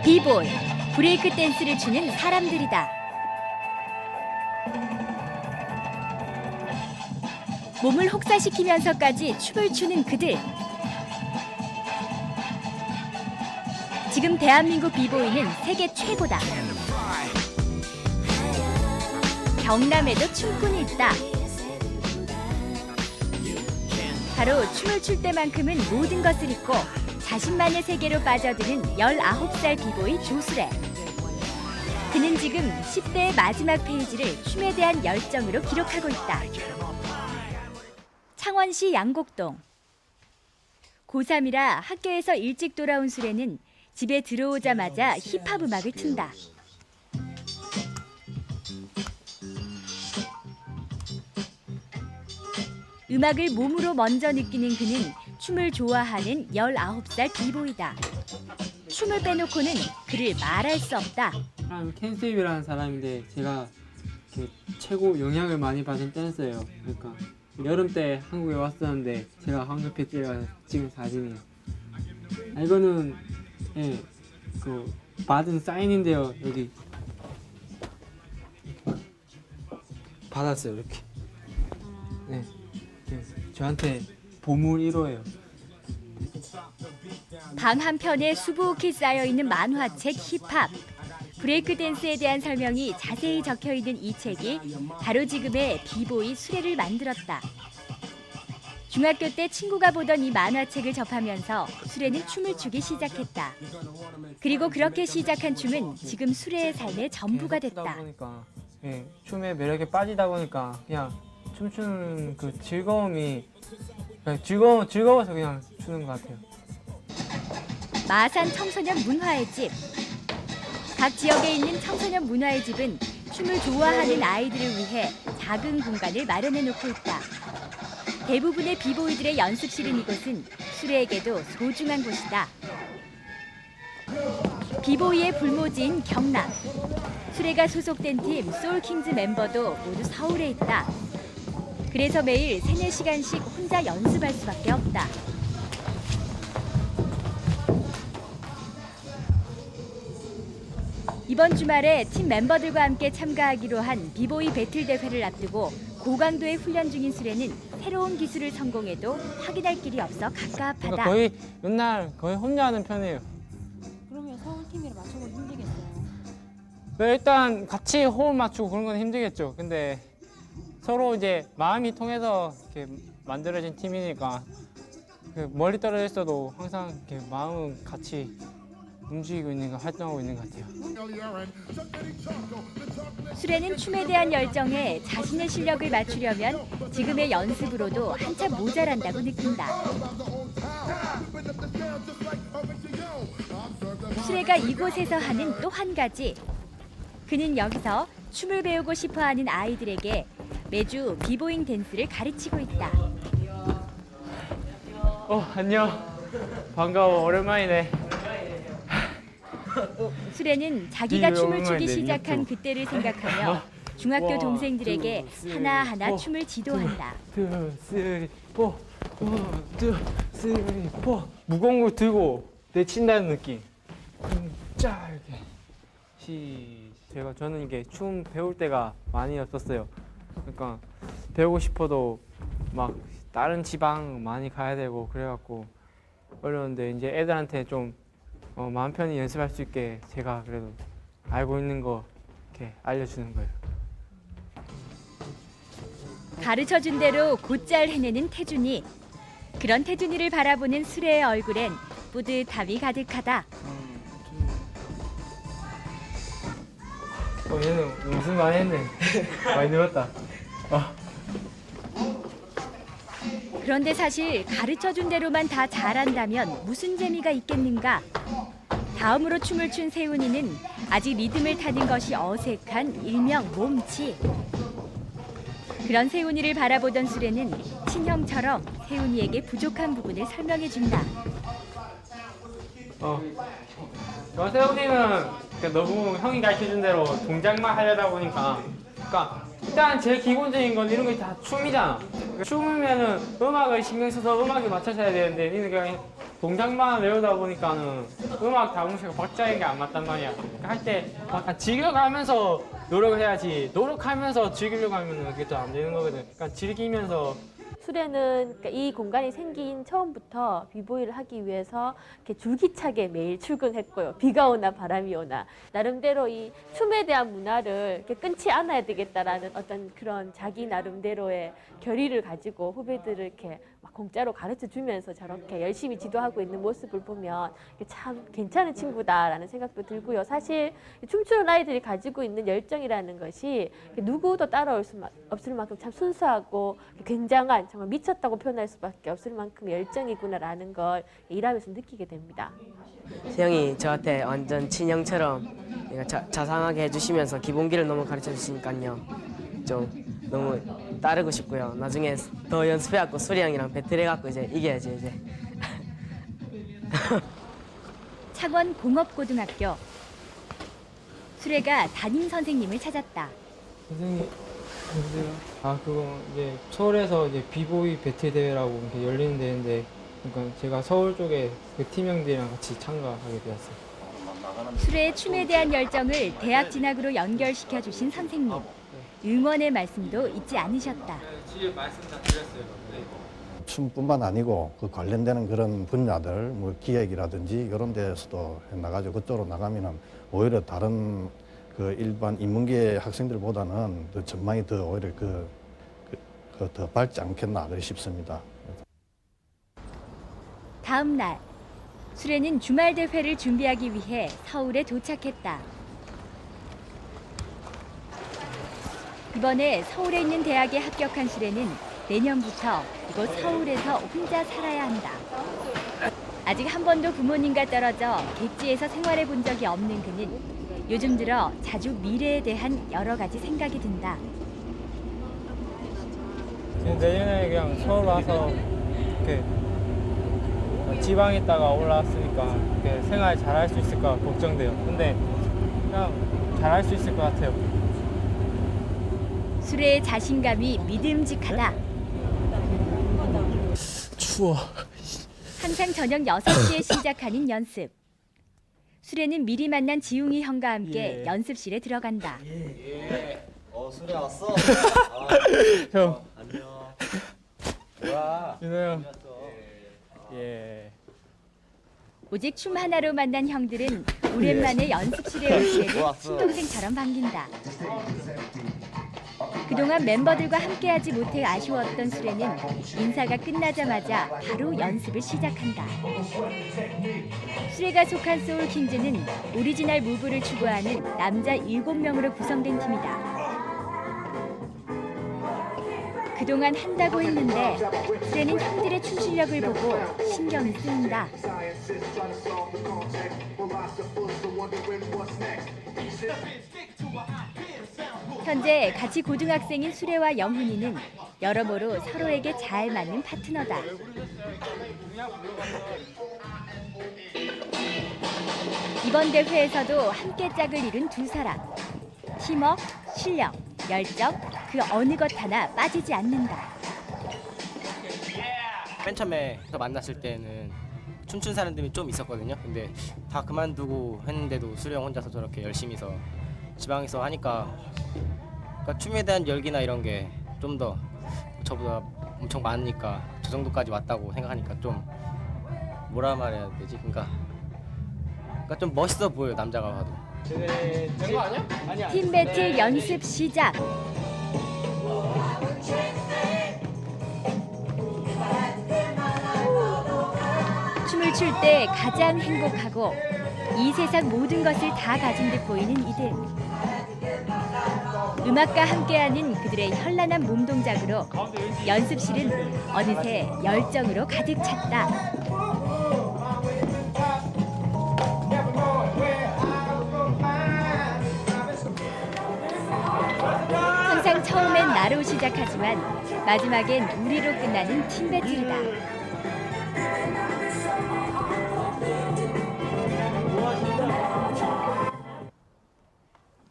비보이, 브레이크 댄스를 추는 사람들이다. 몸을 혹사시키면서까지 춤을 추는 그들. 지금 대한민국 비보이는 세계 최고다. 경남에도 춤꾼이 있다. 바로 춤을 출 때만큼은 모든 것을 잊고 자신만의 세계로 빠져드는 19살 비보이 조수래. 그는 지금 10대의 마지막 페이지를 춤에 대한 열정으로 기록하고 있다. 창원시 양곡동. 고3이라 학교에서 일찍 돌아온 수래는 집에 들어오자마자 힙합 음악을 튼다. 음악을 몸으로 먼저 느끼는 그는 춤을 좋아하는 19살 비보이다. 춤을 빼놓고는 그를 말할 수 없다. 켄스윕이라는 사람인데 제가 최고 영향을 많이 받은 댄서예요. 그러니까 여름 때 한국에 왔었는데 제가 황급히 뛰어가서 찍은 사진이에요. 이거는 그 받은 사인인데요. 여기 받았어요. 이렇게. 네. 저한테 보물 1호예요. 방 한편에 수북히 쌓여있는 만화책 힙합. 브레이크 댄스에 대한 설명이 자세히 적혀있는 이 책이 바로 지금의 비보이 수래를 만들었다. 중학교 때 친구가 보던 이 만화책을 접하면서 수래는 춤을 추기 시작했다. 그리고 그렇게 시작한 춤은 지금 수래의 삶의 전부가 됐다. 춤의 매력에 빠지다 보니까 그냥 춤추는 그 즐거움이 그냥 즐거워서 그냥 추는 것 같아요. 마산 청소년 문화의 집. 각 지역에 있는 청소년 문화의 집은 춤을 좋아하는 아이들을 위해 작은 공간을 마련해 놓고 있다. 대부분의 비보이들의 연습실인 이곳은 수래에게도 소중한 곳이다. 비보이의 불모지인 경남. 수래가 소속된 팀 소울킹즈 멤버도 모두 서울에 있다. 그래서 매일 3-4시간씩 혼자 연습할 수밖에 없다. 이번 주말에 팀 멤버들과 함께 참가하기로 한 비보이 배틀 대회를 앞두고 고강도의 훈련 중인 수래는 새로운 기술을 성공해도 확인할 길이 없어 갑갑하다. 거의 맨날 혼자 하는 편이에요. 그러면 서울팀이랑 맞춰보기 힘들겠어요? 일단 같이 호흡 맞추고 그런 건 힘들겠죠. 근데 서로 이제 마음이 통해서 이렇게 만들어진 팀이니까 멀리 떨어져 있어도 항상 이렇게 마음은 같이 움직이고 있는 거, 활동하고 있는 것 같아요. 수래는 춤에 대한 열정에 자신의 실력을 맞추려면 지금의 연습으로도 한참 모자란다고 느낀다. 수래가 이곳에서 하는 또 한 가지. 그는 여기서 춤을 배우고 싶어하는 아이들에게 매주 비보잉 댄스를 가르치고 있다. 안녕. 반가워. 오랜만이네. 수래는 자기가 춤을 추기 시작한 그때를 생각하며 중학교 동생들에게 하나하나 춤을 지도한다. 1, 2, 3, 4. 무거운 걸 들고 내친다는 느낌. 짜 이렇게. 저는 이게 춤 배울 때가 많이 없었어요. 그러니까 배우고 싶어도 막 다른 지방 많이 가야 되고 그래갖고 어려운데 이제 애들한테 좀 마음 편히 연습할 수 있게 제가 그래도 알고 있는 거 이렇게 알려주는 거예요. 가르쳐준 대로 곧잘 해내는 태준이. 그런 태준이를 바라보는 수래의 얼굴엔 뿌듯함이 가득하다. 얘는 연습 많이 했네. 많이 늘었다. 그런데 사실 가르쳐준 대로만 다 잘한다면 무슨 재미가 있겠는가? 다음으로 춤을 춘 세훈이는 아직 리듬을 타는 것이 어색한 일명 몸치. 그런 세훈이를 바라보던 수래는 친형처럼 세훈이에게 부족한 부분을 설명해준다. 세훈이는 너무 형이 가르쳐준 대로 동작만 하려다 보니까 그러니까 일단 제일 기본적인 건 이런 게 다 춤이잖아. 춤이면은 음악을 신경 써서 음악에 맞춰서 해야 되는데 니는 그냥 동작만 외우다 보니까는 음악 다음식과 박자인 게 안 맞단 말이야. 그러니까 할 때 약간 즐겨가면서 노력을 해야지 노력하면서 즐기려고 하면은 그게 또 안 되는 거거든. 그러니까 즐기면서 수레는 그러니까 이 공간이 생긴 처음부터 비보이를 하기 위해서 이렇게 줄기차게 매일 출근했고요. 비가 오나 바람이 오나 나름대로 이 춤에 대한 문화를 이렇게 끊지 않아야 되겠다라는 어떤 그런 자기 나름대로의 결의를 가지고 후배들을 이렇게 막 공짜로 가르쳐 주면서 저렇게 열심히 지도하고 있는 모습을 보면 참 괜찮은 친구다라는 생각도 들고요. 사실 춤추는 아이들이 가지고 있는 열정이라는 것이 누구도 따라올 수 없을 만큼 참 순수하고 굉장한 정말 미쳤다고 표현할 수밖에 없을 만큼 열정이구나라는 걸 일하면서 느끼게 됩니다. 형이 저한테 완전 친형처럼 자상하게 해주시면서 기본기를 너무 가르쳐 주시니까요. 좀 너무 따르고 싶고요. 나중에 더 연습해갖고 수리 형이랑 배틀해갖고 이제 이겨야지 이제. 창원 공업고등학교. 수레가 담임 선생님을 찾았다. 선생님, 안녕하세요. 아, 그거 이제 서울에서 이제 비보이 배틀 대회라고 이렇게 열리는 대회인데, 그러니까 제가 서울 쪽에 그 팀형들이랑 같이 참가하게 되었어요. 수레의 춤에 대한 열정을 대학 진학으로 연결시켜 주신 선생님. 응원의 말씀도 잊지 않으셨다. 지금 말씀 다 드렸어요. 네. 춤뿐만 아니고 그 관련되는 그런 분야들, 뭐 기획이라든지 이런 데서도 나가죠. 그쪽으로 나가면은 오히려 다른 그 일반 인문계 학생들보다는 더 전망이 더 오히려 더 밝지 않겠나 싶습니다. 다음 날 수레는 주말 대회를 준비하기 위해 서울에 도착했다. 이번에 서울에 있는 대학에 합격한 수레는 내년부터 이곳 서울에서 혼자 살아야 한다. 아직 한 번도 부모님과 떨어져 객지에서 생활해 본 적이 없는 그는 요즘 들어 자주 미래에 대한 여러 가지 생각이 든다. 내년에 그냥 서울 와서 이렇게 지방에 있다가 올라왔으니까 이렇게 생활 잘할 수 있을까 걱정돼요. 근데 그냥 잘할 수 있을 것 같아요. 수레의 자신감이 믿음직하다. 추워. 항상 저녁 6시에 시작하는 연습. 수레는 미리 만난 지웅이 형과 함께 연습실에 들어간다. 수리 왔어? 형, 안녕. 뭐야? 윤호 형. 예. 오직 춤 하나로 만난 형들은 오랜만에 연습실에 온 수레를 친동생처럼 반긴다. 그동안 멤버들과 함께하지 못해 아쉬웠던 수레는 인사가 끝나자마자 바로 연습을 시작한다. 수레가 속한 소울킹즈는 오리지널 무브를 추구하는 남자 7명으로 구성된 팀이다. 그동안 한다고 했는데 수레는 형들의 춤 실력을 보고 신경이 쓰인다. 현재 같이 고등학생인 수레와 영훈이는 여러모로 서로에게 잘 맞는 파트너다. 이번 대회에서도 함께 짝을 이룬 두 사람. 팀워크, 실력, 열정, 그 어느 것 하나 빠지지 않는다. 맨 처음에 만났을 때는 춤춘 사람들이 좀 있었거든요. 근데 다 그만두고 했는데도 수령 혼자서 저렇게 열심히 해서 지방에서 하니까 그러니까 춤에 대한 열기나 이런 게 좀 더 저보다 엄청 많으니까 저 정도까지 왔다고 생각하니까 좀 뭐라 말해야 되지? 그러니까 좀 멋있어 보여요, 남자가 봐도. 된거 아니야? 아니야. 팀 배틀 연습 시작. 춤을 출 때 가장 행복하고 이 세상 모든 것을 다 가진 듯 보이는 이들. 음악과 함께하는 그들의 현란한 몸 동작으로 연습실은 어느새 열정으로 가득 찼다. 항상 처음엔 나로 시작하지만 마지막엔 우리로 끝나는 팀 배틀이다.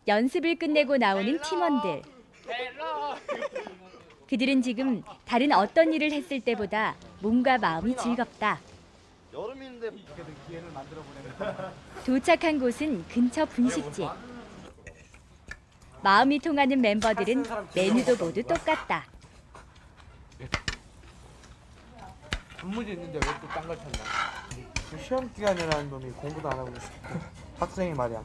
연습을 끝내고 나오는 팀원들. 그들은 지금 다른 어떤 일을 했을 때보다 몸과 마음이 즐겁다. 여름인데 도착한 곳은 근처 분식집. 마음이 통하는 멤버들은 메뉴도 모두 똑같다. 단무지 있는데 왜 또 딴 걸 찾나? 시험 기간이라는 놈이 공부도 안 하고 있어. 학생이 말이야.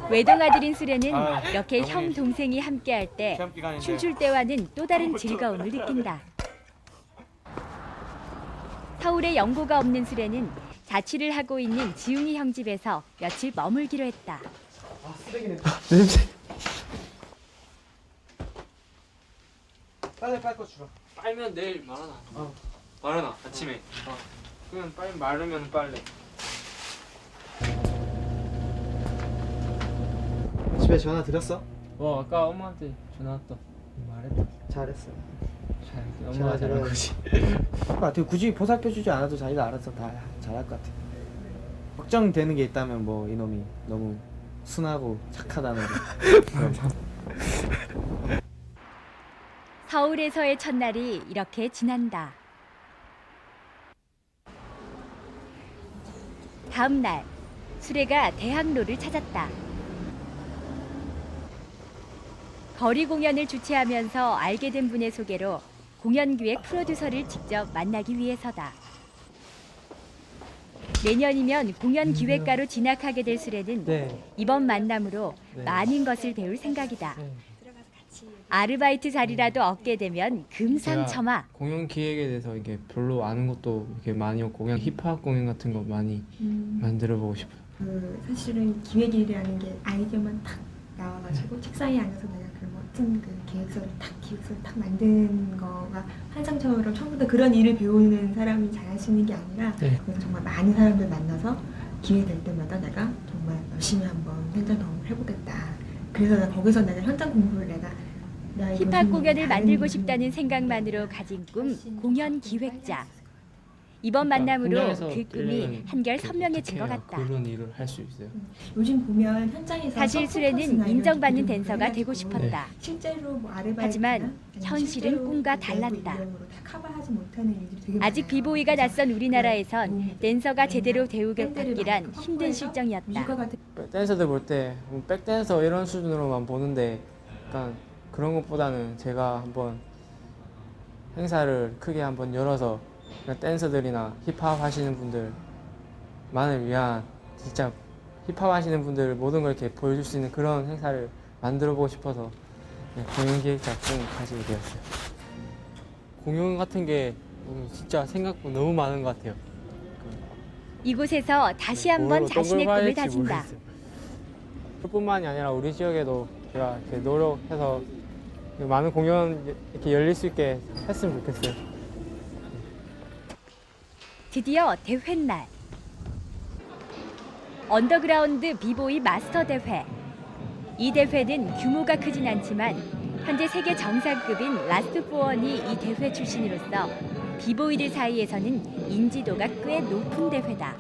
외동아들인 수레는 이렇게 형 동생이 함께할 때 시험 기간인데. 춤출 때와는 또 다른 즐거움을 느낀다. 서울에 연고가 없는 수레는 자취를 하고 있는 지웅이 형 집에서 며칠 머물기로 했다. 냄새. 빨리 빨 거 주라. 빨면 내일 말하나. 말하나 아침에. 그냥 빨리 마르면 빨래. 집에 전화 드렸어? 아까 엄마한테 전화 왔다. 말했다. 잘했어. 잘했어. 엄마가 잘한 거지. 같아. 굳이 보살펴주지 않아도 자기가 알아서 다 잘할 것 같아. 걱정되는 게 있다면 뭐 이놈이 너무 순하고 착하다는 거. 서울에서의 첫날이 이렇게 지난다. 다음 날 수레가 대학로를 찾았다. 거리 공연을 주최하면서 알게 된 분의 소개로 공연기획 프로듀서를 직접 만나기 위해서다. 내년이면 공연 기획가로 진학하게 될 수레는 네. 이번 만남으로 네. 많은 것을 배울 생각이다. 네. 아르바이트 자리라도 얻게 되면 금상첨화. 공연 기획에 대해서 이게 별로 아는 것도 이렇게 많이 없고 그냥 힙합 공연 같은 거 많이 만들어 보고 싶어요. 사실은 기획이라는 게 아이디어만 탁 나와가지고 책상에 앉아서 내가 그 멋진 그 기획서를 탁 만드는 거가 환상처럼 처음부터 그런 일을 배우는 사람이 잘할 수 있는 게 아니라 네. 그래서 정말 많은 사람들 만나서 기회될 때마다 내가 정말 열심히 한번 현장 경험을 해보겠다. 그래서 거기서 내가 현장 공부를 내가 힙합 공연을 만들고 싶다는 생각만으로 가진 꿈 공연 기획자. 이번 만남으로 공연에서 그 꿈이 들으면 한결 선명해진 것 어떻게 같다. 그런 일을 할 수 있어요. 요즘 보면 현장에서 사실 수레는 인정받는 댄서가 되고 싶었다. 실제로 뭐 아르바이트나 하지만 아니면 현실은 실제로 꿈과 내부 달랐다. 인력으로 다 커버하지 못하는 일들이 되게 아직 많아요. 비보이가 낯선 우리나라에선 도움이 댄서가 되거나 제대로 배우기란 밴드를 많이 힘든 커버해서 실정이었다. 뮤지컬 같은 댄서들 볼 때 백댄서 이런 수준으로만 보는데 약간 그런 것보다는 제가 한번 행사를 크게 한번 열어서 그냥 댄서들이나 힙합 하시는 분들만을 위한 진짜 힙합 하시는 분들 모든 걸 이렇게 보여줄 수 있는 그런 행사를 만들어 보고 싶어서 공연 기획자 꿈을 가지게 되었어요. 공연 같은 게 진짜 생각보다 너무 많은 것 같아요. 이곳에서 다시 한번 뭐로 자신의 꿈을 동글바일지 다진다. 모르겠어요. 뿐만이 아니라 우리 지역에도 제가 이렇게 노력해서 많은 공연 이렇게 열릴 수 있게 했으면 좋겠어요. 드디어 대회 날. 언더그라운드 비보이 마스터 대회. 이 대회는 규모가 크진 않지만 현재 세계 정상급인 라스트 포원이 이 대회 출신으로서 비보이들 사이에서는 인지도가 꽤 높은 대회다.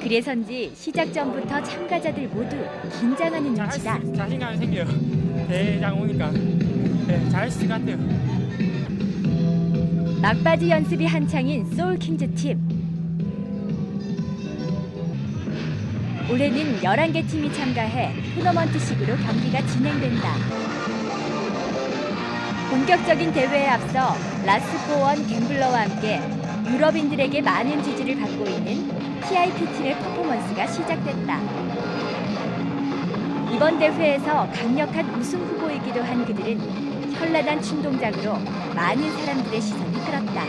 그래서인지 시작 전부터 참가자들 모두 긴장하는 눈치다. 자신감이 생겨요. 대장 오니까 잘할 수 있을 것 같아요. 막바지 연습이 한창인 소울킹즈 팀. 올해는 11개 팀이 참가해 토너먼트식으로 경기가 진행된다. 본격적인 대회에 앞서 라스포원 갬블러와 함께 유럽인들에게 많은 지지를 받고 있는 TIP 팀의 퍼포먼스가 시작됐다. 이번 대회에서 강력한 우승 후보이기도 한 그들은 현란한 춤 동작으로 많은 사람들의 시선을 끌었다.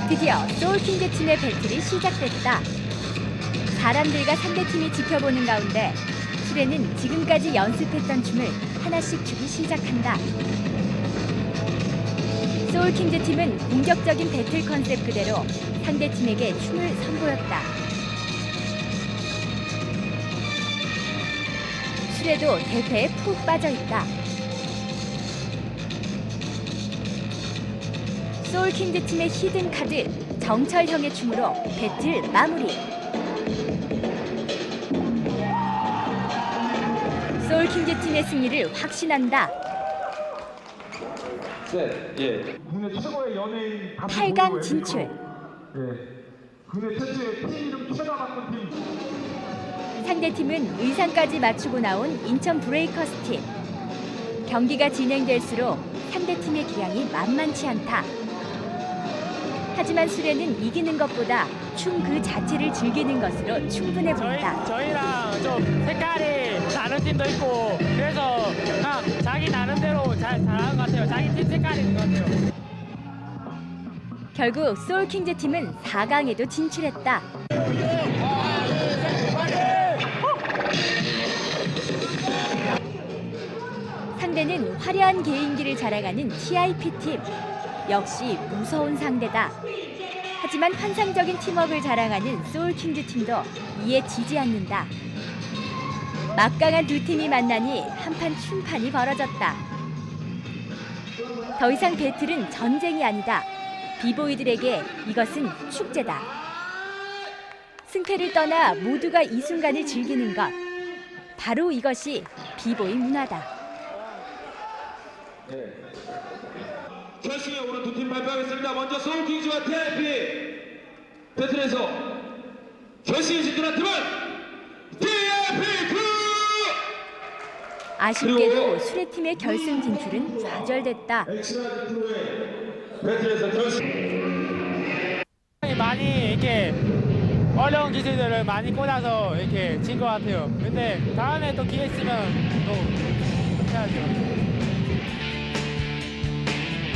드디어 소울킹즈 팀의 배틀이 시작됐다. 사람들과 상대팀이 지켜보는 가운데 수레는 지금까지 연습했던 춤을 하나씩 추기 시작한다. 소울킹즈 팀은 공격적인 배틀 컨셉 그대로 상대팀에게 춤을 선보였다. 술에도 대패에 푹 빠져 있다. 소울킹즈 팀의 히든 카드 정철형의 춤으로 배틀 마무리. 소울킹즈 팀의 승리를 확신한다. 국내 최고의 연예인 8강 진출. 국내 최초의 팀 이름 최다 바꾼 팀. 상대팀은 의상까지 맞추고 나온 인천 브레이커스 팀. 경기가 진행될수록 상대팀의 기량이 만만치 않다. 하지만 수레는 이기는 것보다 춤 그 자체를 즐기는 것으로 충분해 보인다. 저희랑 좀 색깔이 다른 팀도 있고 그래서 그냥 자기 나름대로 잘하는 것 같아요. 자기 팀 색깔이 있는 것 같아요. 결국 소울킹즈 팀은 4강에도 진출했다. 상대는 화려한 개인기를 자랑하는 TIP 팀. 역시 무서운 상대다. 하지만 환상적인 팀워크를 자랑하는 소울킹즈 팀도 이에 지지 않는다. 막강한 두 팀이 만나니 한판 춤판이 벌어졌다. 더 이상 배틀은 전쟁이 아니다. 비보이들에게 이것은 축제다. 승패를 떠나 모두가 이 순간을 즐기는 것. 바로 이것이 비보이 문화다. 결승에 오른 두 팀 발표하겠습니다. 먼저 소울킹즈와 TIP 배틀에서 결승에 진출한 팀은 TIP2! 아쉽게도 수레팀의 결승 진출은 좌절됐다. 배틀에서 결승. 많이 이렇게 어려운 기술들을 많이 꽂아서 이렇게 진 것 같아요. 근데 다음에 또 기회 있으면 또 해야죠.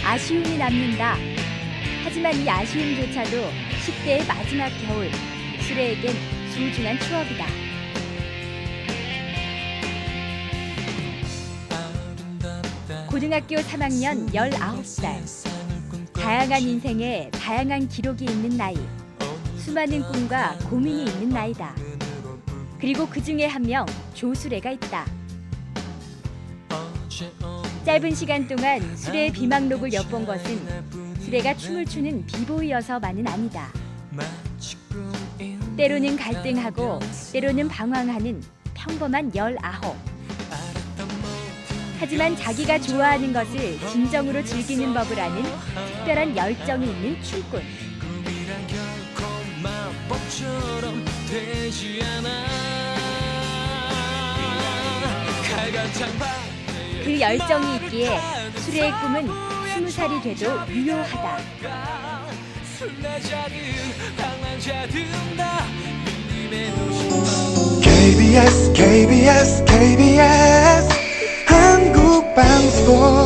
아쉬움이 남는다. 하지만 이 아쉬움조차도 10대의 마지막 겨울, 수레에겐 소중한 추억이다. 고등학교 3학년 19살. 다양한 인생에 다양한 기록이 있는 나이. 수많은 꿈과 고민이 있는 나이다. 그리고 그 중에 한 명, 조수레가 있다. 짧은 시간 동안 수레의 비망록을 엿본 것은 수레가 춤을 추는 비보이여서만은 아니다. 때로는 갈등하고 때로는 방황하는 평범한 19. 하지만 자기가 좋아하는 것을 진정으로 즐기는 법을 아는 특별한 열정이 있는 춤꾼. 그 열정이 있기에 수레의 꿈은 20살이 돼도 유효하다. KBS KBS KBS 한국방송